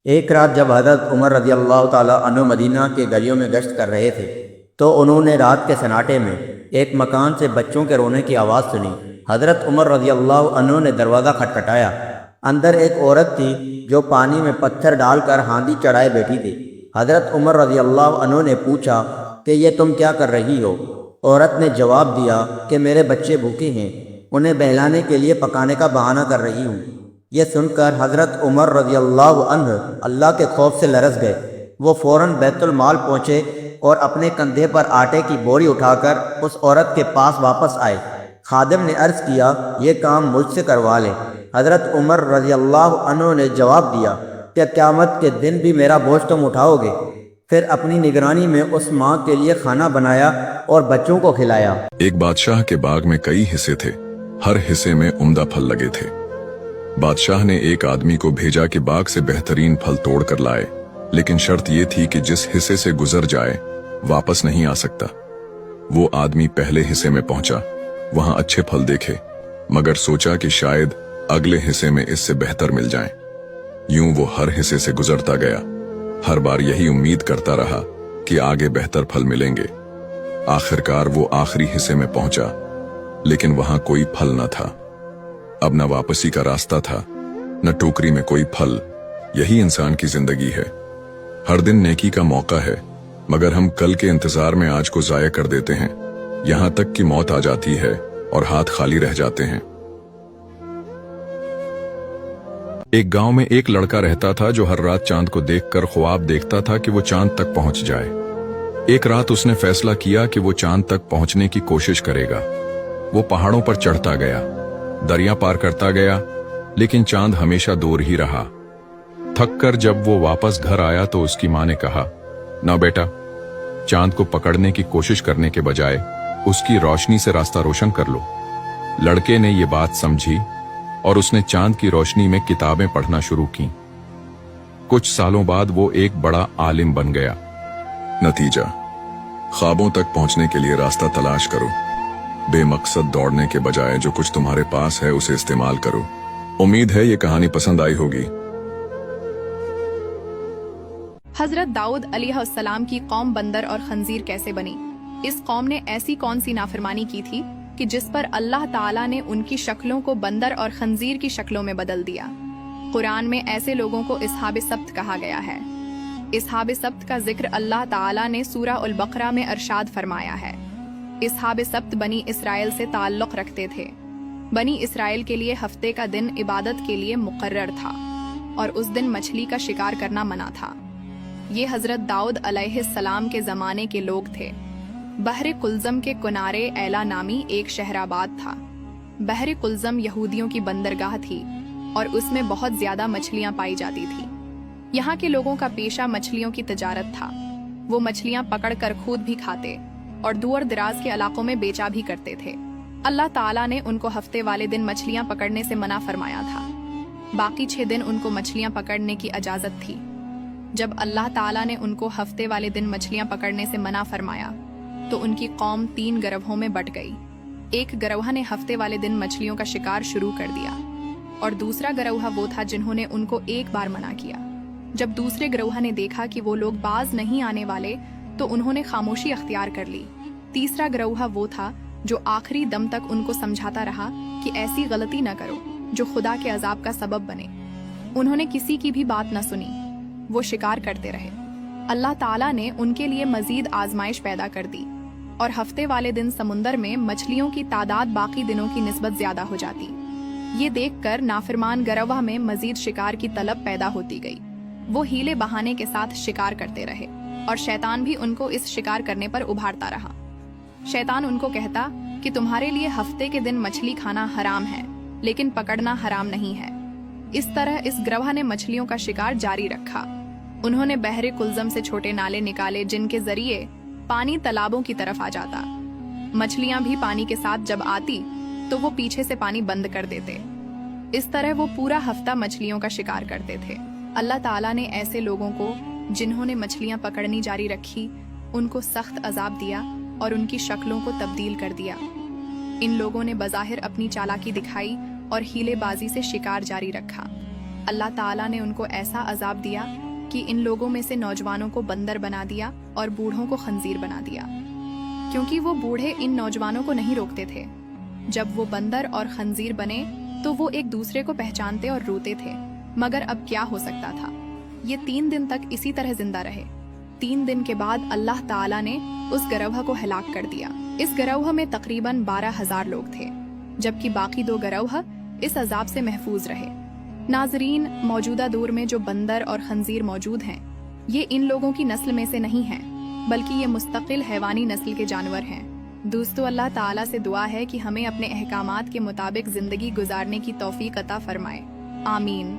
ایک رات جب حضرت عمر رضی اللہ تعالیٰ عنہ مدینہ کے گلیوں میں گشت کر رہے تھے تو انہوں نے رات کے سناٹے میں ایک مکان سے بچوں کے رونے کی آواز سنی۔ حضرت عمر رضی اللہ عنہ نے دروازہ کھٹکھٹایا۔ اندر ایک عورت تھی جو پانی میں پتھر ڈال کر ہاندی چڑھائے بیٹھی تھی۔ حضرت عمر رضی اللہ عنہ نے پوچھا کہ یہ تم کیا کر رہی ہو؟ عورت نے جواب دیا کہ میرے بچے بھوکے ہیں، انہیں بہلانے کے لیے پکانے کا بہانہ کر رہی ہوں۔ یہ سن کر حضرت عمر رضی اللہ عنہ اللہ کے خوف سے لرز گئے۔ وہ فوراً بیت المال پہنچے اور اپنے کندھے پر آٹے کی بوری اٹھا کر اس عورت کے پاس واپس آئے۔ خادم نے عرض کیا یہ کام مجھ سے کروا لیں۔ حضرت عمر رضی اللہ عنہ نے جواب دیا کہ قیامت کے دن بھی میرا بوجھ تم اٹھاؤ گے۔ پھر اپنی نگرانی میں اس ماں کے لیے کھانا بنایا اور بچوں کو کھلایا۔ ایک بادشاہ کے باغ میں کئی حصے تھے، ہر حصے میں عمدہ پھل لگے تھے۔ بادشاہ نے ایک آدمی کو بھیجا کہ باغ سے بہترین پھل توڑ کر لائے، لیکن شرط یہ تھی کہ جس حصے سے گزر جائے واپس نہیں آ سکتا۔ وہ آدمی پہلے حصے میں پہنچا، وہاں اچھے پھل دیکھے، مگر سوچا کہ شاید اگلے حصے میں اس سے بہتر مل جائیں۔ یوں وہ ہر حصے سے گزرتا گیا، ہر بار یہی امید کرتا رہا کہ آگے بہتر پھل ملیں گے۔ آخرکار وہ آخری حصے میں پہنچا، لیکن وہاں کوئی پھل نہ تھا۔ اب نہ واپسی کا راستہ تھا، نہ ٹوکری میں کوئی پھل۔ یہی انسان کی زندگی ہے، ہر دن نیکی کا موقع ہے، مگر ہم کل کے انتظار میں آج کو ضائع کر دیتے ہیں، یہاں تک کہ موت آ جاتی ہے اور ہاتھ خالی رہ جاتے ہیں۔ ایک گاؤں میں ایک لڑکا رہتا تھا جو ہر رات چاند کو دیکھ کر خواب دیکھتا تھا کہ وہ چاند تک پہنچ جائے۔ ایک رات اس نے فیصلہ کیا کہ وہ چاند تک پہنچنے کی کوشش کرے گا۔ وہ پہاڑوں پر چڑھتا گیا، دریا پار کرتا گیا، لیکن چاند ہمیشہ دور ہی رہا۔ تھک کر جب وہ واپس گھر آیا تو اس کی ماں نے کہا، نہ بیٹا، چاند کو پکڑنے کی کوشش کرنے کے بجائے اس کی روشنی سے راستہ روشن کر لو۔ لڑکے نے یہ بات سمجھی اور اس نے چاند کی روشنی میں کتابیں پڑھنا شروع کی۔ کچھ سالوں بعد وہ ایک بڑا عالم بن گیا۔ نتیجہ، خوابوں تک پہنچنے کے لیے راستہ تلاش کرو، بے مقصد دوڑنے کے بجائے جو کچھ تمہارے پاس ہے اسے استعمال کرو۔ امید ہے یہ کہانی پسند آئی ہوگی۔ حضرت داؤد علیہ السلام کی قوم بندر اور خنزیر کیسے بنی؟ اس قوم نے ایسی کون سی نافرمانی کی تھی کہ جس پر اللہ تعالیٰ نے ان کی شکلوں کو بندر اور خنزیر کی شکلوں میں بدل دیا۔ قرآن میں ایسے لوگوں کو اصحاب سبت کہا گیا ہے۔ اصحاب سبت کا ذکر اللہ تعالیٰ نے سورہ البقرہ میں ارشاد فرمایا ہے۔ اصحاب سبت بنی اسرائیل سے تعلق رکھتے تھے۔ بنی اسرائیل کے لیے ہفتے کا دن عبادت کے لیے مقرر تھا اور اس دن مچھلی کا شکار کرنا منع تھا۔ یہ حضرت داؤد علیہ السلام کے زمانے کے لوگ تھے۔ بحر قلزم کے کنارے ایلا نامی ایک شہر آباد تھا۔ بحر قلزم یہودیوں کی بندرگاہ تھی اور اس میں بہت زیادہ مچھلیاں پائی جاتی تھی۔ یہاں کے لوگوں کا پیشہ مچھلیوں کی تجارت تھا۔ وہ مچھلیاں پکڑ کر خود بھی کھاتے اور دور دراز کے علاقوں میں بیچا بھی کرتے تھے۔ اللہ تعالیٰ نے ان کو ہفتے والے دن مچھلیاں پکڑنے سے منع فرمایا تھا، باقی 6 دن ان کو مچھلیاں پکڑنے کی اجازت تھی۔ جب اللہ تعالیٰ نے ان کو ہفتے والے دن مچھلیاں پکڑنے سے منع فرمایا تو ان کی قوم 3 گروہوں میں بٹ گئی۔ ایک گروہ نے ہفتے والے دن مچھلیوں کا شکار شروع کر دیا اور دوسرا گروہ وہ تھا جنہوں نے ان کو ایک بار منع کیا۔ جب دوسرے گروہ نے دیکھا کہ وہ لوگ باز نہیں آنے والے تو انہوں نے خاموشی اختیار کر لی۔ تیسرا گروہ وہ تھا جو آخری دم تک ان کو سمجھاتا رہا کہ ایسی غلطی نہ کرو جو خدا کے عذاب کا سبب بنے۔ انہوں نے کسی کی بھی بات نہ سنی، وہ شکار کرتے رہے۔ اللہ تعالیٰ نے ان کے لیے مزید آزمائش پیدا کر دی اور ہفتے والے دن سمندر میں مچھلیوں کی تعداد باقی دنوں کی نسبت زیادہ ہو جاتی۔ یہ دیکھ کر نافرمان گروہ میں مزید شکار کی طلب پیدا ہوتی گئی۔ وہ ہیلے بہانے کے ساتھ شکار کرتے رہے اور شیطان بھی ان کو اس شکار کرنے پر ابھارتا رہا۔ شیطان ان کو کہتا کہ تمہارے لیے ہفتے کے دن مچھلی کھانا حرام ہے، لیکن پکڑنا حرام نہیں ہے۔ اس طرح اس گروہ نے مچھلیوں کا شکار جاری رکھا۔ انہوں نے بحر قلزم سے چھوٹے نالے نکالے جن کے ذریعے پانی تالابوں کی طرف آ جاتا۔ مچھلیاں بھی پانی کے ساتھ جب آتی تو وہ پیچھے سے پانی بند کر دیتے۔ اس طرح وہ پورا ہفتہ مچھلیوں کا شکار کرتے تھے۔ اللہ تعالیٰ نے ایسے لوگوں کو جنہوں نے مچھلیاں پکڑنی جاری رکھی ان کو سخت عذاب دیا اور ان کی شکلوں کو تبدیل کر دیا۔ ان لوگوں نے بظاہر اپنی چالاکی دکھائی اور ہیلے بازی سے شکار جاری رکھا، اللہ تعالیٰ نے ان کو ایسا عذاب دیا کہ ان لوگوں میں سے نوجوانوں کو بندر بنا دیا اور بوڑھوں کو خنزیر بنا دیا، کیونکہ وہ بوڑھے ان نوجوانوں کو نہیں روکتے تھے۔ جب وہ بندر اور خنزیر بنے تو وہ ایک دوسرے کو پہچانتے اور روتے تھے، مگر اب کیا ہو سکتا تھا؟ یہ 3 دن تک اسی طرح زندہ رہے۔ 3 دن کے بعد اللہ تعالیٰ نے اس گروہ کو ہلاک کر دیا۔ اس گروہ میں تقریباً 12,000 لوگ تھے، جبکہ باقی 2 گروہ اس عذاب سے محفوظ رہے۔ ناظرین، موجودہ دور میں جو بندر اور خنزیر موجود ہیں، یہ ان لوگوں کی نسل میں سے نہیں ہیں، بلکہ یہ مستقل حیوانی نسل کے جانور ہیں۔ دوستو، اللہ تعالیٰ سے دعا ہے کہ ہمیں اپنے احکامات کے مطابق زندگی گزارنے کی توفیق عطا فرمائے۔ آمین۔